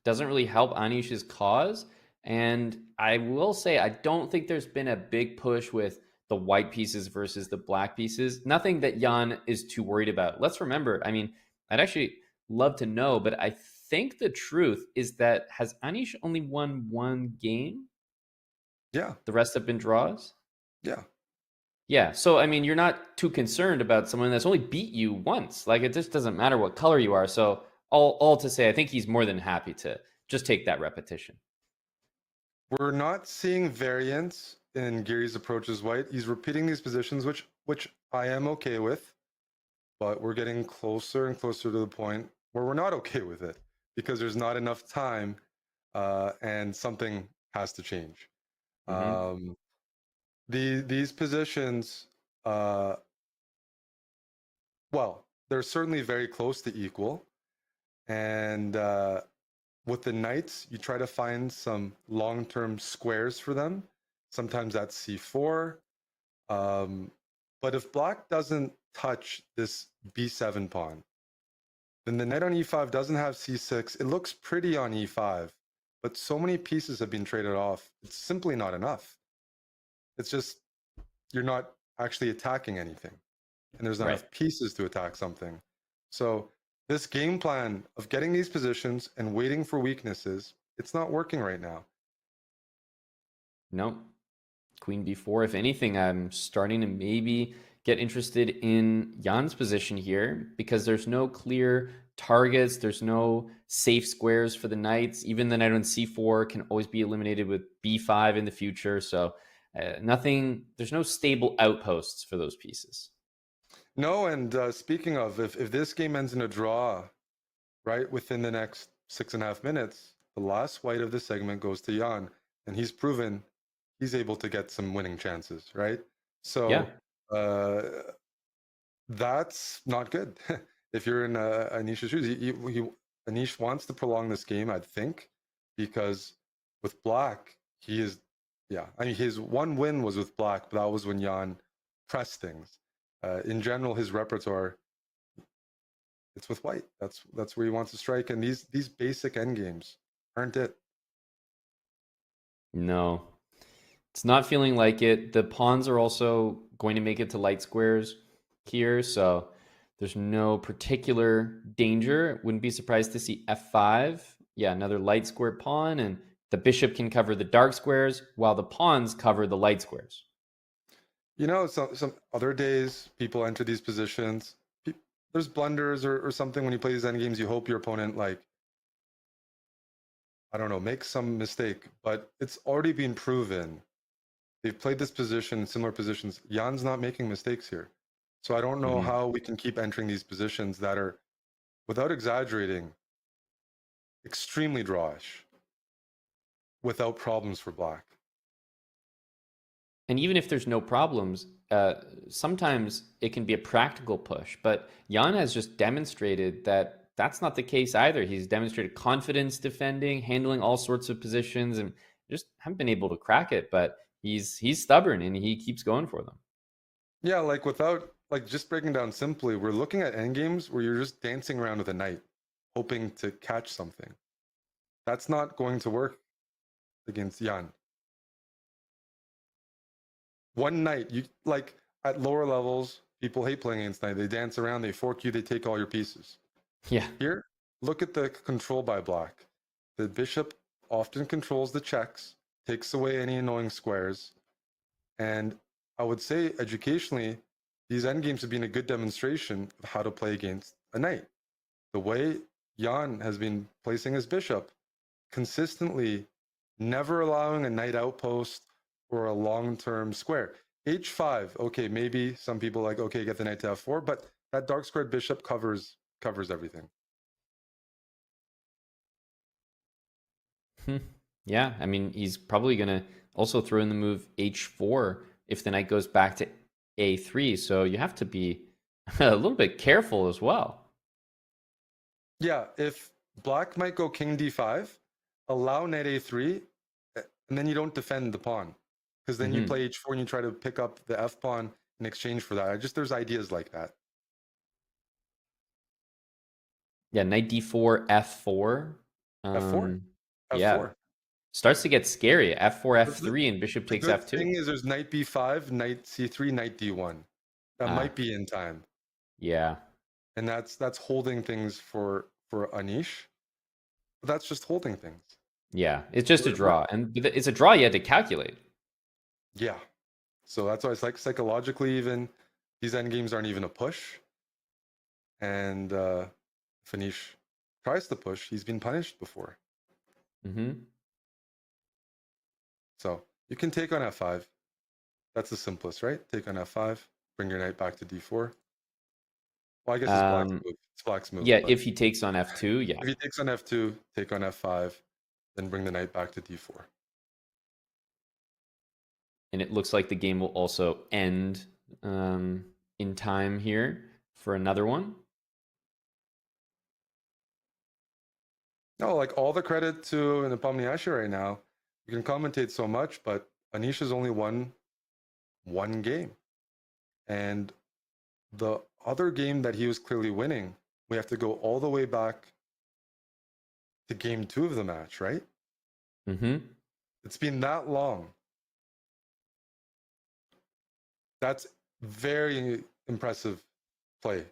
doesn't really help Anish's cause. And I will say, I don't think there's been a big push with the white pieces versus the black pieces. Nothing that Jan is too worried about. Let's remember, I mean, I'd actually love to know, but I think the truth is that has Anish only won one game? Yeah, The rest have been draws? yeah. Yeah. So, I mean, you're not too concerned about someone that's only beat you once. Like, it just doesn't matter what color you are. So, all to say, I think he's more than happy to just take that repetition. We're not seeing variance in Giri's approach as white. He's repeating these positions, which I am okay with, but we're getting closer and closer to the point where we're not okay with it because there's not enough time, and something has to change. Hmm. Um, these positions, uh, well, they're certainly very close to equal, and with the knights, you try to find some long-term squares for them. Sometimes that's c4. But if black doesn't touch this b7 pawn, then the knight on e5 doesn't have c6. It looks pretty on e5, but so many pieces have been traded off. It's simply not enough. It's just you're not actually attacking anything, and there's not Right. enough pieces to attack something. So this game plan of getting these positions and waiting for weaknesses, it's not working right now. No. Queen b4. If anything, I'm starting to maybe get interested in Jan's position here because there's no clear targets. There's no safe squares for the knights. Even the knight on c4 can always be eliminated with b5 in the future. So nothing, there's no stable outposts for those pieces. No, and speaking of, if this game ends in a draw, right, within the next 6.5 minutes, the last white of the segment goes to Jan, and he's proven he's able to get some winning chances, right? Yeah. So uh, that's not good. If you're in Anish's shoes, Anish wants to prolong this game, I'd think, because with black, he is, yeah. I mean, his one win was with black, but that was when Jan pressed things. In general, his repertoire, it's with white. That's where he wants to strike, and these basic endgames aren't it. No, it's not feeling like it. The pawns are also going to make it to light squares here, so there's no particular danger. Wouldn't be surprised to see f5. Yeah, another light square pawn, and the bishop can cover the dark squares while the pawns cover the light squares. You know, some other days people enter these positions. There's blunders or something when you play these endgames. You hope your opponent, like, I don't know, makes some mistake, but it's already been proven. They've played this position, similar positions. Jan's not making mistakes here. So I don't know Mhm. how we can keep entering these positions that are, without exaggerating, extremely drawish without problems for black. And even if there's no problems, sometimes it can be a practical push. But Jan has just demonstrated that that's not the case either. He's demonstrated confidence defending, handling all sorts of positions, and just haven't been able to crack it. But he's stubborn and he keeps going for them. Yeah, like without, like, just breaking down simply, we're looking at endgames where you're just dancing around with a knight, hoping to catch something. That's not going to work against Jan. One knight, you like at lower levels, people hate playing against knight. They dance around, they fork you, they take all your pieces. Yeah. Here, look at the control by black. The bishop often controls the checks, takes away any annoying squares, and I would say educationally, these endgames have been a good demonstration of how to play against a knight. The way Jan has been placing his bishop, consistently never allowing a knight outpost or a long-term square. H5, okay, maybe some people like, okay, get the knight to f4, but that dark squared bishop covers everything. Hmm. Yeah. I mean, he's probably going to also throw in the move h4 if the knight goes back to a3. So you have to be a little bit careful as well. Yeah, if black might go king d5, allow knight a3, and then you don't defend the pawn. Because then you Hmm. play h4 and you try to pick up the f pawn in exchange for that. There's ideas like that. Yeah, knight d4, f4. F4. Yeah, F4. starts to get scary. F4, The, F3, and bishop the takes good F2. thing is there's knight B5, knight C3, knight D1. That Ah, might be in time. yeah, And that's holding things for Anish. But that's just holding things. yeah. It's just a We're draw, and it's a draw you had to calculate. yeah. So that's why it's like psychologically even these end games aren't even a push. And if Anish tries to push, he's been punished before. Mm-hmm. So you can take on F5. That's the simplest, right? Take on F5, bring your knight back to D4. Well, I guess it's black's Um, move. It's black's move. yeah, But if he takes on F2, yeah. if he takes on F2, take on F5, then bring the knight back to D4. And it looks like the game will also end in time here for another one. No, like all the credit to Nepomniachtchi right now. You can commentate so much, but Anish has only won one game. And the other game that he was clearly winning, we have to go all the way back to game 2 of the match, right? Mm-hmm. It's been that long. That's very impressive play